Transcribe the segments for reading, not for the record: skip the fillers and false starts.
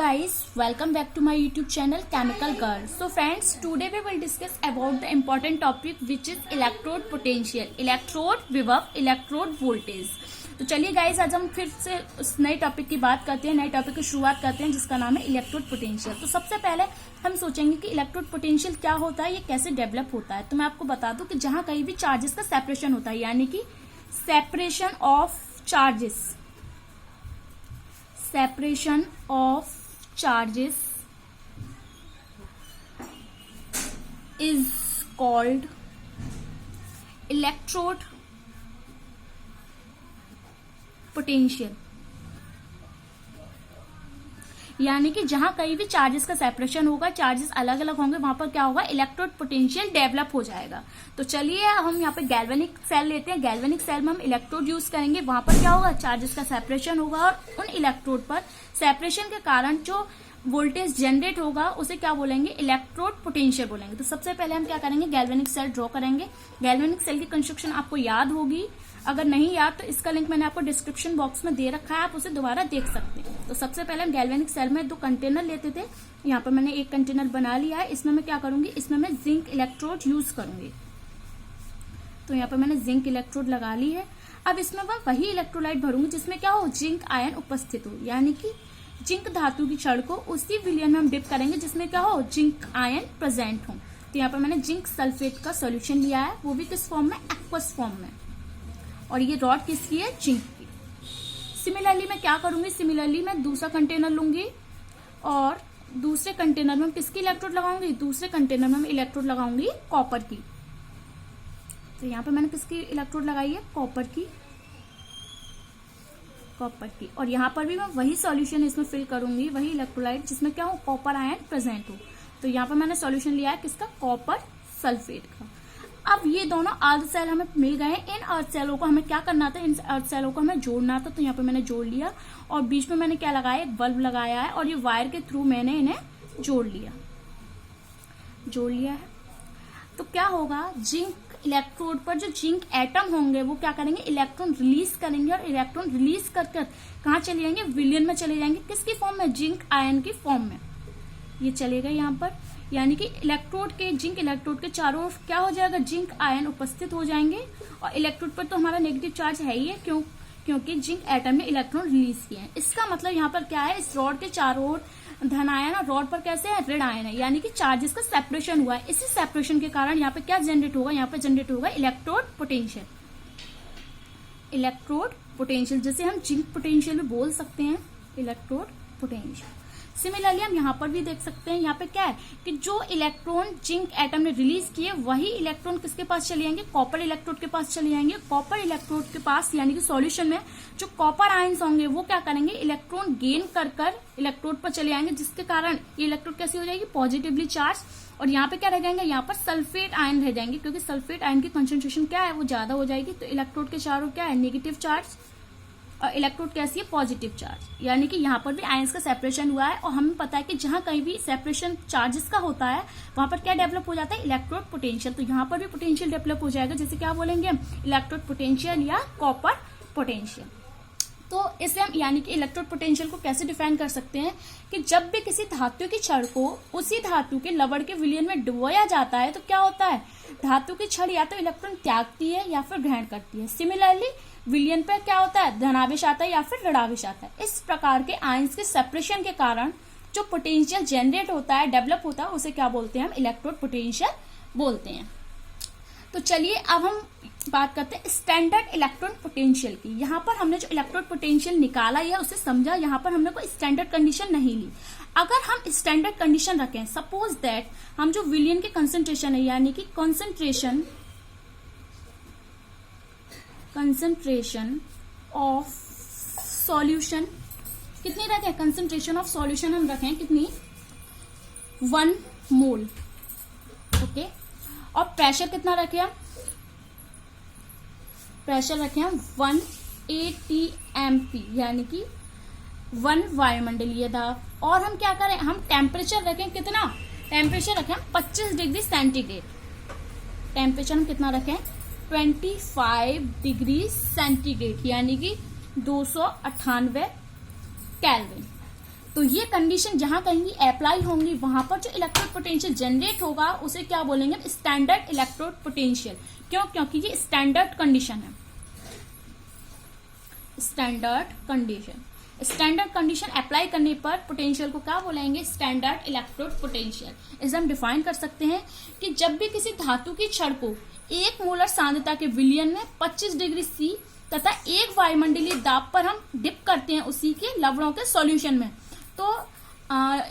guys, welcome back to my YouTube channel Chemical Girl. So friends, today we will discuss about the important topic which is electrode potential, electrode विभव, electrode voltage. तो चलिए guys, आज हम फिर से उस नए टॉपिक की बात करते हैं, नए टॉपिक की शुरुआत करते हैं जिसका नाम है इलेक्ट्रोड पोटेंशियल। तो सबसे पहले हम सोचेंगे कि इलेक्ट्रोड पोटेंशियल क्या होता है, ये कैसे डेवलप होता है। तो मैं आपको बता दूं कि जहां कहीं भी चार्जेस का सेपरेशन होता है, यानी कि separation of charges, separation of charges is called electrode potential। यानी कि जहां कहीं भी चार्जेस का सेपरेशन होगा, चार्जेस अलग अलग होंगे, वहां पर क्या होगा, इलेक्ट्रोड पोटेंशियल डेवलप हो जाएगा। तो चलिए हम यहाँ पे गैल्वेनिक सेल लेते हैं। गैल्वेनिक सेल में हम इलेक्ट्रोड यूज करेंगे, वहां पर क्या होगा, चार्जेस का सेपरेशन होगा और उन इलेक्ट्रोड पर सेपरेशन के कारण जो वोल्टेज जनरेट होगा उसे क्या बोलेंगे, इलेक्ट्रोड पोटेंशियल बोलेंगे। तो सबसे पहले हम क्या करेंगे, गैल्वेनिक सेल ड्रॉ करेंगे। गैल्वेनिक सेल की कंस्ट्रक्शन आपको याद होगी, अगर नहीं याद तो इसका लिंक मैंने आपको डिस्क्रिप्शन बॉक्स में दे रखा है, आप उसे दोबारा देख सकते हैं। तो सबसे पहले हम गैल्वेनिक सेल में दो कंटेनर लेते थे। यहाँ पर मैंने एक कंटेनर बना लिया है, इसमें मैं क्या करूंगी, इसमें मैं जिंक इलेक्ट्रोड यूज करूंगी। तो यहाँ पर मैंने जिंक इलेक्ट्रोड लगा ली है। अब इसमें मैं वही इलेक्ट्रोलाइट भरूंगी जिसमें क्या हो, जिंक आयन उपस्थित हो, यानी कि जिंक धातु की छड़ को उसी विलयन में हम डिप करेंगे जिसमें क्या हो, जिंक आयन प्रेजेंट हो। तो यहाँ पर मैंने जिंक सल्फेट का सोल्यूशन लिया है, वो भी किस फॉर्म में, एक्वस फॉर्म में। और ये रॉड किसकी है, जिंक की। सिमिलरली मैं क्या करूंगी, सिमिलरली मैं दूसरा कंटेनर लूंगी और दूसरे कंटेनर में हम किसकी इलेक्ट्रोड लगाऊंगी, दूसरे कंटेनर में मैं इलेक्ट्रोड लगाऊंगी कॉपर की। तो यहाँ पे मैंने किसकी इलेक्ट्रोड लगाई है, कॉपर की, कॉपर की। और यहाँ पर भी मैं वही सॉल्यूशन इसमें फिल करूंगी, वही इलेक्ट्रोलाइट जिसमें क्या हो, कॉपर आयन प्रेजेंट हो। तो यहाँ पर मैंने सॉल्यूशन लिया है किसका, कॉपर सल्फेट का। अब ये दोनों अर्थ सेल हमें मिल गए हैं। इन अर्थ सेलों को हमें क्या करना था, इन अर्थ सेलों को हमें जोड़ना था। तो यहाँ पे मैंने जोड़ लिया और बीच में मैंने क्या लगाया, एक बल्ब लगाया है और ये वायर के थ्रू मैंने इन्हें जोड़ लिया है। तो क्या होगा, जिंक इलेक्ट्रोड पर जो जिंक एटम होंगे वो क्या करेंगे, इलेक्ट्रॉन रिलीज करेंगे और इलेक्ट्रॉन रिलीज कर कहाँ चले जाएंगे, विलयन में चले जाएंगे। किसकी फॉर्म में, जिंक आयन की फॉर्म में ये चले गए यहाँ पर। यानी कि इलेक्ट्रोड के, जिंक इलेक्ट्रोड के चारों ओर क्या हो जाएगा, जिंक आयन उपस्थित हो जाएंगे। और इलेक्ट्रोड पर तो हमारा नेगेटिव चार्ज है ही है, क्योंकि जिंक एटम ने इलेक्ट्रॉन रिलीज किए हैं। इसका मतलब यहाँ पर क्या है, इस रॉड के चारों ओर धन आयन और रॉड पर कैसे है, ऋण आयन है, यानी कि चार्जेस का सेपरेशन हुआ है। इसी सेपरेशन के कारण यहाँ पे क्या जनरेट होगा, यहाँ पे जनरेट होगा इलेक्ट्रोड पोटेंशियल। इलेक्ट्रोड पोटेंशियल जैसे हम जिंक पोटेंशियल भी बोल सकते हैं, इलेक्ट्रोड पोटेंशियल। सिमिलरली हम यहाँ पर भी देख सकते हैं, यहाँ पे क्या है कि जो इलेक्ट्रॉन जिंक एटम ने रिलीज किए वही इलेक्ट्रॉन किसके पास चले जाएंगे, कॉपर इलेक्ट्रोड के पास चले जाएंगे। कॉपर इलेक्ट्रोड के पास यानी कि सॉल्यूशन में जो कॉपर आयंस होंगे वो क्या करेंगे, इलेक्ट्रॉन गेन कर इलेक्ट्रोड पर चले जाएंगे, जिसके कारण ये इलेक्ट्रोड कैसी हो जाएगी, पॉजिटिवली चार्ज। और यहाँ पे क्या रह जाएंगे, यहाँ पर सल्फेट आयन रह जाएंगे, क्योंकि सल्फेट आयन की कंसेंट्रेशन क्या है, वो ज्यादा हो जाएगी। तो इलेक्ट्रोड के चारों क्या है, नेगेटिव चार्ज, और इलेक्ट्रोड कैसी है, पॉजिटिव चार्ज। यानी कि यहाँ पर भी आयंस का सेपरेशन हुआ है। और हमें पता है कि जहां कहीं भी सेपरेशन चार्जेस का होता है वहां पर क्या डेवलप हो जाता है, इलेक्ट्रोड पोटेंशियल। तो यहाँ पर भी पोटेंशियल डेवलप हो जाएगा, जैसे क्या बोलेंगे हम, इलेक्ट्रोड पोटेंशियल या कॉपर पोटेंशियल। तो इसे हम यानी कि इलेक्ट्रोड पोटेंशियल को कैसे डिफाइन कर सकते हैं कि जब भी किसी धातु की छड़ को उसी धातु के लवण के विलयन में डुबोया जाता है तो क्या होता है, धातु की छड़ या तो इलेक्ट्रॉन त्यागती है या फिर ग्रहण करती है। सिमिलरली विलयन पर क्या होता है, धनावेश आता है या फिर ऋणावेश आता है। इस प्रकार के आयंस के सेपरेशन के कारण जो पोटेंशियल जनरेट होता है, डेवलप होता है, उसे क्या बोलते हैं, हम इलेक्ट्रोड पोटेंशियल बोलते हैं। तो चलिए अब हम बात करते हैं स्टैंडर्ड इलेक्ट्रॉन पोटेंशियल की। यहाँ पर हमने जो इलेक्ट्रोड पोटेंशियल निकाला या उसे समझा, यहाँ पर हमने कोई स्टैंडर्ड कंडीशन नहीं ली। अगर हम स्टैंडर्ड कंडीशन रखें, सपोज दैट हम जो विलयन के कंसेंट्रेशन है, यानी कि कंसेंट्रेशन ऑफ सॉल्यूशन कितनी रखें, कंसेंट्रेशन ऑफ सॉल्यूशन हम रखें कितनी, 1 मोल, ओके। और प्रेशर कितना रखें हम, प्रेशर रखें हम 1 atmp, यानी कि 1 वायुमंडलीय दाब। और हम क्या करें, हम टेम्परेचर रखें कितना, टेम्परेचर रखें 25 डिग्री सेंटीग्रेड। टेम्परेचर हम कितना रखें, 25 डिग्री सेंटीग्रेड, यानी कि 298 केल्विन। तो ये कंडीशन जहां कहीं अप्लाई होंगी वहां पर जो इलेक्ट्रोड पोटेंशियल जनरेट होगा उसे क्या बोलेंगे, स्टैंडर्ड इलेक्ट्रोड पोटेंशियल। क्यों? क्योंकि ये स्टैंडर्ड कंडीशन है, स्टैंडर्ड कंडीशन अप्लाई करने पर पोटेंशियल को क्या बोलेंगे, स्टैंडर्ड इलेक्ट्रोड पोटेंशियल। इसे हम डिफाइन कर सकते हैं कि जब भी किसी धातु की छड़ को 1 मोलर सांद्रता के विलयन में 25 डिग्री सी तथा 1 वायुमंडलीय दाब पर हम डिप करते हैं उसी के लवणों के सॉल्यूशन में, तो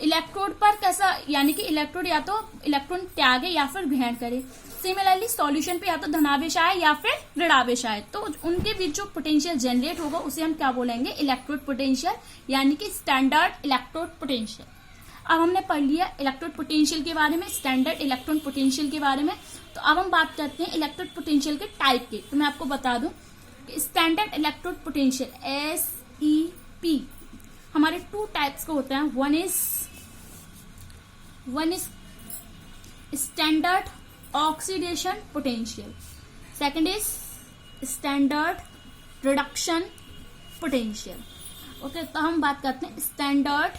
इलेक्ट्रोड पर कैसा, यानी कि इलेक्ट्रोड या तो इलेक्ट्रॉन त्यागे या फिर ग्रहण करे। सिमिलरली सॉल्यूशन पे या तो धनावेश आए या फिर ऋणावेश आए, तो उनके बीच जो पोटेंशियल जनरेट होगा उसे हम क्या बोलेंगे, इलेक्ट्रोड पोटेंशियल, यानी कि स्टैंडर्ड इलेक्ट्रोड पोटेंशियल। अब हमने पढ़ लिया इलेक्ट्रोड पोटेंशियल के बारे में, स्टैंडर्ड इलेक्ट्रॉन पोटेंशियल के बारे में। तो अब हम बात करते हैं इलेक्ट्रोड पोटेंशियल के टाइप के। तो मैं आपको बता दूं स्टैंडर्ड इलेक्ट्रोड पोटेंशियल SEP हमारे 2 टाइप्स का होता है। One is standard oxidation potential, second is standard reduction potential. Okay, तो हम बात करते हैं स्टैंडर्ड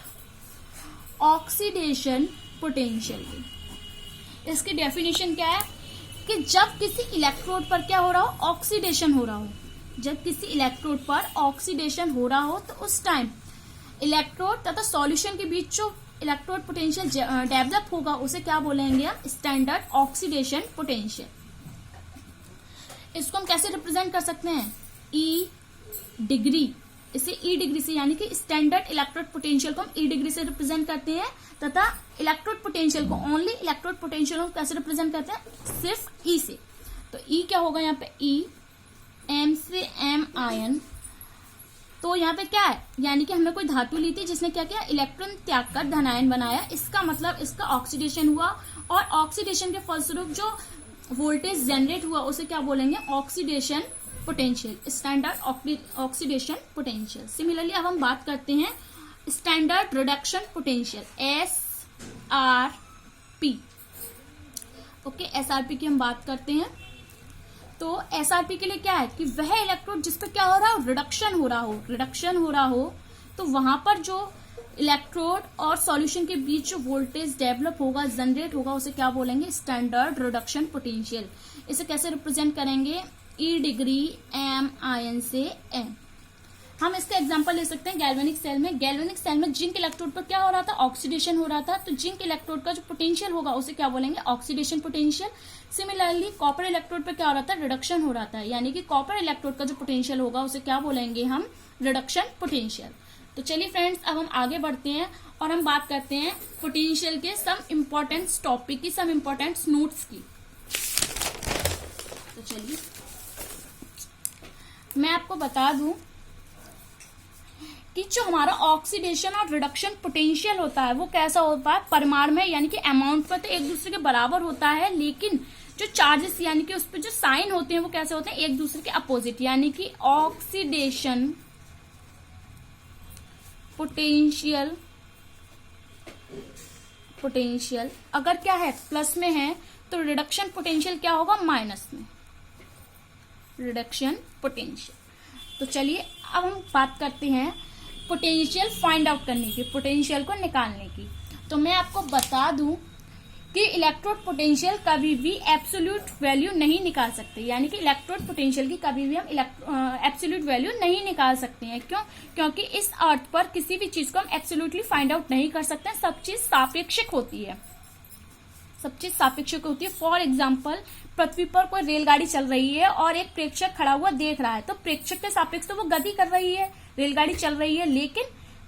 ऑक्सीडेशन पोटेंशियल की। इसकी डेफिनेशन क्या है कि जब किसी इलेक्ट्रोड पर क्या हो रहा हो, ऑक्सीडेशन हो रहा हो, जब किसी इलेक्ट्रोड पर ऑक्सीडेशन हो रहा हो तो उस टाइम इलेक्ट्रोड तथा सॉल्यूशन के बीच जो इलेक्ट्रोड पोटेंशियल डेवलप होगा उसे क्या बोलेंगे, स्टैंडर्ड ऑक्सीडेशन पोटेंशियल। इसको हम कैसे रिप्रेजेंट कर सकते हैं, E डिग्री, इसे E डिग्री से, यानी कि स्टैंडर्ड इलेक्ट्रोड पोटेंशियल को हम E डिग्री से रिप्रेजेंट करते हैं, तथा इलेक्ट्रोड पोटेंशियल को, ओनली इलेक्ट्रोड पोटेंशियल को कैसे रिप्रेजेंट करते हैं, सिर्फ E से। तो E क्या होगा यहाँ पे, E M से M आयन। तो यहाँ पे क्या है, यानी कि हमने कोई धातु ली थी जिसने क्या किया, इलेक्ट्रॉन त्याग कर धनायन बनाया, इसका मतलब इसका ऑक्सीडेशन हुआ, और ऑक्सीडेशन के फलस्वरूप जो वोल्टेज जनरेट हुआ उसे क्या बोलेंगे, oxidation potential, standard oxidation potential. Similarly अब हम बात करते हैं standard reduction potential SRP। Okay, SRP की हम बात करते हैं। तो SRP के लिए क्या है कि वह इलेक्ट्रोड जिस पर क्या हो रहा हो, रिडक्शन हो रहा हो, तो वहां पर जो इलेक्ट्रोड और सॉल्यूशन के बीच जो वोल्टेज डेवलप होगा, जनरेट होगा, उसे क्या बोलेंगे, स्टैंडर्ड रिडक्शन पोटेंशियल। इसे कैसे रिप्रेजेंट करेंगे, E डिग्री M आयन से N। हम इसका एग्जांपल ले सकते हैं गैल्वेनिक सेल में। गैल्वेनिक सेल में जिंक इलेक्ट्रोड पर क्या हो रहा था, ऑक्सीडेशन हो रहा था, तो जिंक इलेक्ट्रोड का जो पोटेंशियल होगा उसे क्या बोलेंगे, oxidation potential. Similarly copper electrode पर क्या हो रहा था, रिडक्शन हो रहा था, यानी कि कॉपर इलेक्ट्रोड का जो पोटेंशियल होगा उसे क्या बोलेंगे हम, रिडक्शन पोटेंशियल। तो चलिए फ्रेंड्स, अब हम आगे बढ़ते हैं और हम बात करते हैं पोटेंशियल के सम इम्पोर्टेंट टॉपिक की, सम इम्पोर्टेंट नोट्स की। तो चलिए मैं आपको बता दूं कि जो हमारा ऑक्सीडेशन और रिडक्शन पोटेंशियल होता है वो कैसा होता है, परिमाण में, यानी कि अमाउंट पर तो एक दूसरे के बराबर होता है, लेकिन जो चार्जेस यानी कि उस पर जो साइन होते हैं वो कैसे होते हैं, एक दूसरे के अपोजिट। यानी कि ऑक्सीडेशन पोटेंशियल अगर क्या है, प्लस में है, तो रिडक्शन पोटेंशियल क्या होगा, माइनस में, रिडक्शन पोटेंशियल। तो चलिए अब हम बात करते हैं पोटेंशियल फाइंड आउट करने की, पोटेंशियल को निकालने की। तो मैं आपको बता दूं कि इलेक्ट्रोड पोटेंशियल कभी भी एब्सोल्यूट वैल्यू नहीं निकाल सकते, यानी कि इलेक्ट्रोड पोटेंशियल की कभी भी हम एब्सोल्यूट वैल्यू नहीं निकाल सकते हैं। क्यों? क्योंकि इस अर्थ पर किसी भी चीज को हम एब्सोल्यूटली फाइंड आउट नहीं कर सकते, सब चीज सापेक्षिक होती है, सब चीज सापेक्षिक होती है। फॉर एग्जाम्पल, पृथ्वी पर कोई रेलगाड़ी चल रही है और एक प्रेक्षक खड़ा हुआ देख रहा है, तो प्रेक्षक के सापेक्ष तो वो गति कर रही है, रेलगाड़ी चल रही है, लेकिन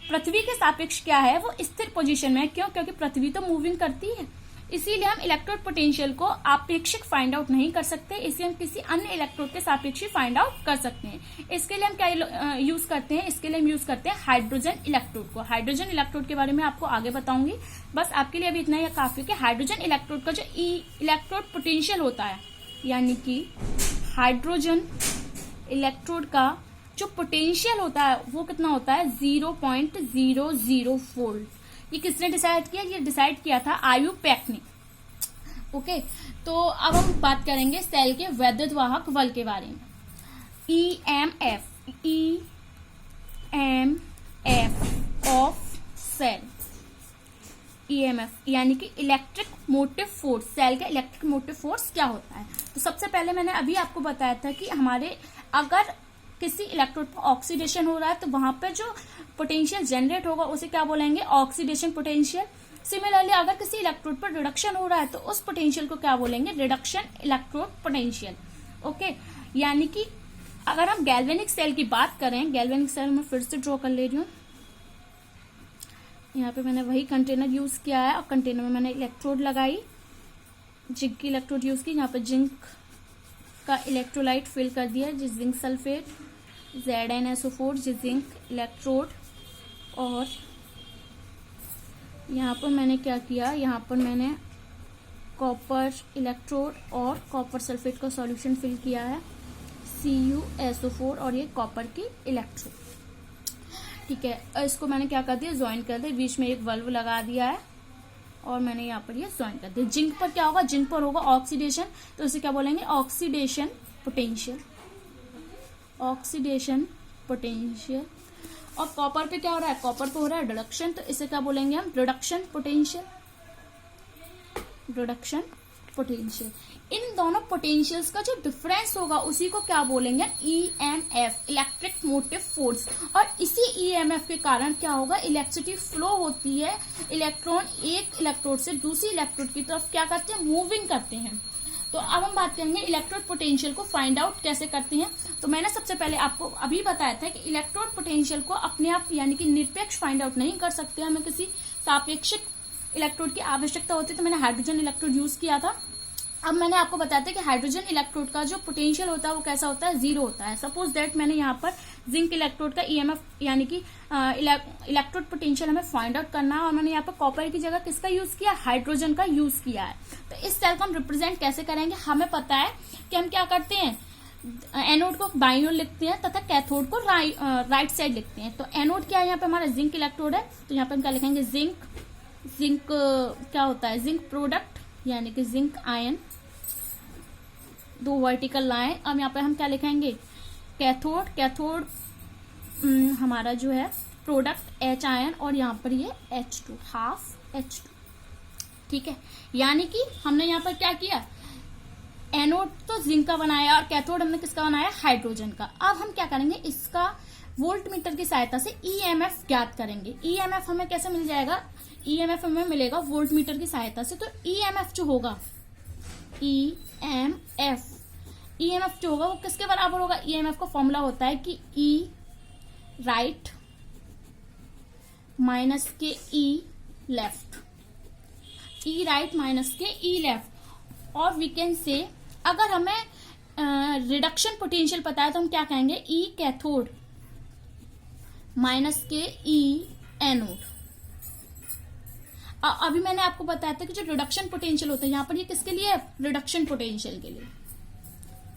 पृथ्वी के सापेक्ष क्या है, वो स्थिर पोजीशन में है। क्यों? क्योंकि पृथ्वी तो मूविंग करती है, इसीलिए हम इलेक्ट्रोड पोटेंशियल को आपेक्षिक फाइंड आउट नहीं कर सकते, इसलिए हम किसी अन्य इलेक्ट्रोड के सापेक्ष फाइंड आउट कर सकते हैं। इसके लिए हम क्या यूज करते हैं, इसके लिए हम यूज करते हैं हाइड्रोजन इलेक्ट्रोड को। हाइड्रोजन इलेक्ट्रोड के बारे में आपको आगे बताऊंगी, बस आपके लिए अभी इतना ही काफी कि हाइड्रोजन इलेक्ट्रोड का जो इलेक्ट्रोड पोटेंशियल होता है, यानी कि हाइड्रोजन इलेक्ट्रोड का जो पोटेंशियल होता है वो कितना होता है, 0.00 वोल्ट। ये किसने डिसाइड किया, ये डिसाइड किया था आयुपेक ने। ओके, तो अब हम बात करेंगे सेल के वैद्युत वाहक बल के बारे में। EMF ऑफ सेल ईएमएफ यानी कि इलेक्ट्रिक मोटिव फोर्स, सेल का इलेक्ट्रिक मोटिव फोर्स क्या होता है। तो सबसे पहले मैंने अभी आपको बताया था कि हमारे अगर किसी इलेक्ट्रोड पर ऑक्सीडेशन हो रहा है तो वहां पर जो पोटेंशियल जनरेट होगा उसे क्या बोलेंगे, ऑक्सीडेशन पोटेंशियल। सिमिलरली अगर किसी इलेक्ट्रोड पर रिडक्शन हो रहा है तो उस पोटेंशियल को क्या बोलेंगे, रिडक्शन इलेक्ट्रोड पोटेंशियल। ओके, यानी कि अगर हम गैल्वेनिक सेल की बात करें, गैल्वेनिक सेल में फिर से ड्रॉ कर ले रही हूँ। यहाँ पे मैंने वही कंटेनर यूज किया है और कंटेनर में मैंने इलेक्ट्रोड लगाई, जिंक की इलेक्ट्रोड यूज की। यहाँ पे जिंक का इलेक्ट्रोलाइट फिल कर दिया जिस zinc sulphate ZnSO4 zinc electrode. और यहाँ पर मैंने क्या किया, यहाँ पर मैंने कॉपर इलेक्ट्रोड और कॉपर सल्फेट का सॉल्यूशन फिल किया है CuSO4 और ये कॉपर की इलेक्ट्रोड। ठीक है, और इसको मैंने क्या कर दिया, ज्वाइन कर दिया, बीच में एक वल्व लगा दिया है और मैंने यहाँ पर ये ज्वाइन कर दिया। जिंक पर क्या होगा, जिंक पर होगा ऑक्सीडेशन, तो इसे क्या बोलेंगे, ऑक्सीडेशन पोटेंशियल, ऑक्सीडेशन पोटेंशियल। और कॉपर पे क्या हो रहा है, कॉपर पे हो रहा है रिडक्शन, तो इसे क्या बोलेंगे हम, रिडक्शन पोटेंशियल, रिडक्शन पोटेंशियल। इन दोनों पोटेंशियल्स का जो डिफरेंस होगा उसी को क्या बोलेंगे, EMF, इलेक्ट्रिक मोटिव फोर्स। और इसी EMF के कारण क्या होगा, इलेक्ट्रिसिटी फ्लो होती है, इलेक्ट्रॉन एक इलेक्ट्रोड से दूसरी इलेक्ट्रोड की तरफ क्या करते हैं, मूविंग करते हैं। तो अब हम बात करेंगे इलेक्ट्रोड पोटेंशियल को फाइंड आउट कैसे करते हैं। तो मैंने सबसे पहले आपको अभी बताया था कि इलेक्ट्रोड पोटेंशियल को अपने आप यानी कि निरपेक्ष फाइंड आउट नहीं कर सकते, हमें किसी सापेक्षिक इलेक्ट्रोड की आवश्यकता होती है। तो मैंने हाइड्रोजन इलेक्ट्रोड यूज किया था। अब मैंने आपको बताया था कि हाइड्रोजन इलेक्ट्रोड का जो पोटेंशियल होता है वो कैसा होता है, 0 होता है। सपोज दैट मैंने यहाँ पर जिंक इलेक्ट्रोड का EMF यानी कि इलेक्ट्रोड पोटेंशियल हमें फाइंड आउट करना है और मैंने यहाँ पर कॉपर की जगह किसका यूज किया, हाइड्रोजन का यूज किया है। तो इस सेल को हम रिप्रेजेंट कैसे करेंगे, हमें पता है कि हम क्या करते हैं, एनोड को बाईं ओर लिखते हैं तथा कैथोड को राइट साइड लिखते हैं। तो एनोड क्या है, यहाँ पे हमारा जिंक इलेक्ट्रोड है, तो यहाँ पे हम क्या लिखेंगे, जिंक क्या होता है, जिंक प्रोडक्ट यानी कि जिंक आयन, 2 वर्टिकल लाइन। अब यहाँ पे हम क्या लिखेंगे, कैथोड हमारा जो है प्रोडक्ट H आयन और यहाँ पर ये H2, हाफ H2। ठीक है, यानी कि हमने यहाँ पर क्या किया, एनोड तो जिंक का बनाया और कैथोड हमने किसका बनाया, हाइड्रोजन का। अब हम क्या करेंगे, इसका वोल्ट मीटर की सहायता से EMF ज्ञात करेंगे। EMF हमें कैसे मिल जाएगा, EMF हमें मिलेगा वोल्ट मीटर की सहायता से। तो EMF जो होगा, EMF जो होगा वो किसके बराबर होगा, EMF का फॉर्मूला होता है कि E राइट माइनस के E left, E right minus के E लेफ्ट। और वी कैन से अगर हमें रिडक्शन पोटेंशियल पता है तो हम क्या कहेंगे, E कैथोड माइनस के E एनोड। अभी मैंने आपको बताया था कि जो रिडक्शन पोटेंशियल होता है यहाँ पर ये किसके लिए है, रिडक्शन पोटेंशियल के लिए,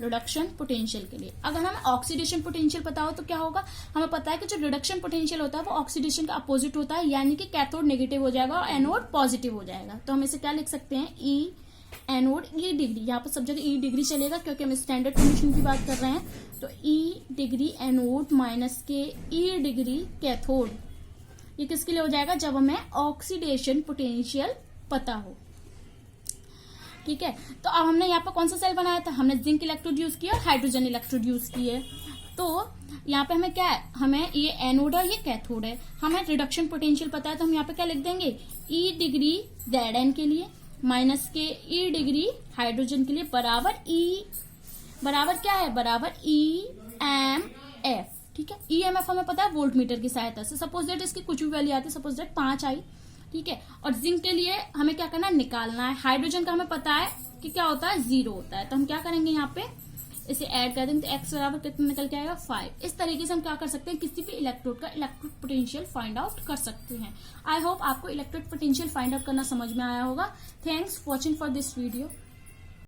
रिडक्शन पोटेंशियल के लिए। अगर हमें ऑक्सीडेशन पोटेंशियल पता हो तो क्या होगा, हमें पता है कि जो रिडक्शन पोटेंशियल होता है वो ऑक्सीडेशन का अपोजिट होता है, यानी कि कैथोड नेगेटिव हो जाएगा और एनोड पॉजिटिव हो जाएगा। तो हम इसे क्या लिख सकते हैं, E एनोड E डिग्री, यहाँ पर सब जगह E डिग्री चलेगा क्योंकि हम स्टैंडर्ड कंडीशन की बात कर रहे हैं। तो E डिग्री एनोड माइनस के E डिग्री कैथोड, ये किसके लिए हो जाएगा, जब हमें ऑक्सीडेशन पोटेंशियल पता हो। ठीक है, तो अब हमने यहाँ पर कौन सा सेल बनाया था, हमने जिंक इलेक्ट्रोड यूज किया और हाइड्रोजन इलेक्ट्रोड यूज किए। तो यहाँ पे हमें क्या है, हमें ये एनोड और ये कैथोड है, हमें रिडक्शन पोटेंशियल पता है तो हम यहाँ पे क्या लिख देंगे, E डिग्री Zn के लिए माइनस के E डिग्री हाइड्रोजन के लिए बराबर E बराबर क्या है, बराबर EMF। ठीक है, EMF हमें पता है वोल्ट मीटर की सहायता से। सपोज दैट इसकी कुछ भी वैल्यू आती है, सपोज दैट 5 आई। ठीक है, और जिंक के लिए हमें क्या करना है, निकालना है। हाइड्रोजन का हमें पता है कि क्या होता है, 0 होता है। तो हम क्या करेंगे, यहाँ पे इसे ऐड कर देंगे तो x बराबर कितना निकल के आएगा, 5। इस तरीके से हम क्या कर सकते हैं, किसी भी इलेक्ट्रोड का इलेक्ट्रिक पोटेंशियल फाइंड आउट कर सकते हैं। आई होप आपको इलेक्ट्रिक पोटेंशियल फाइंड आउट करना समझ में आया होगा। Thanks watching for this video.